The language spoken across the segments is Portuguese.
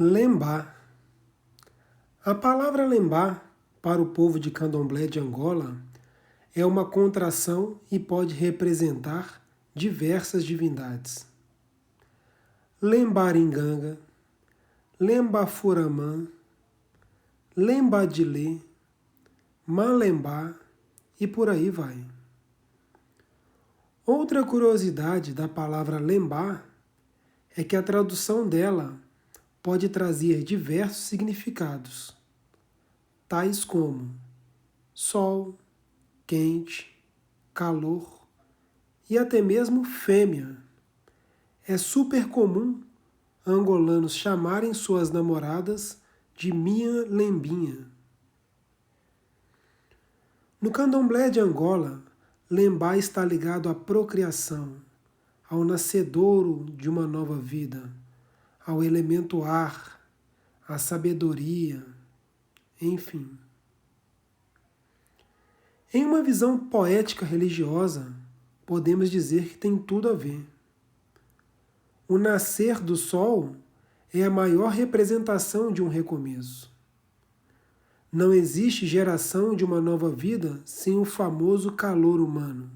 Lembá. A palavra lembá, para o povo de Candomblé de Angola, é uma contração e pode representar diversas divindades. Lembaringanga, Lembafuramã, Lembadilê, Malembá e por aí vai. Outra curiosidade da palavra lembá é que a tradução dela pode trazer diversos significados, tais como sol, quente, calor e até mesmo fêmea. É super comum angolanos chamarem suas namoradas de minha lembinha. No candomblé de Angola, lembá está ligado à procriação, ao nascedouro de uma nova vida, ao elemento ar, à sabedoria, enfim. Em uma visão poética religiosa, podemos dizer que tem tudo a ver. O nascer do sol é a maior representação de um recomeço. Não existe geração de uma nova vida sem o famoso calor humano.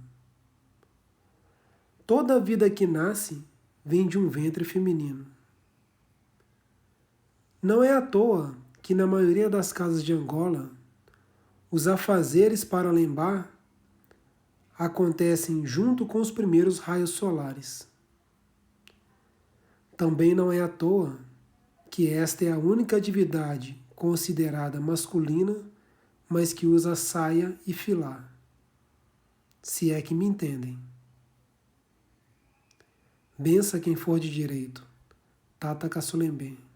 Toda vida que nasce vem de um ventre feminino. Não é à toa que na maioria das casas de Angola, os afazeres para lembrar acontecem junto com os primeiros raios solares. Também não é à toa que esta é a única divindade considerada masculina, mas que usa saia e filá. Se é que me entendem. Bença quem for de direito. Tata Kassulembé.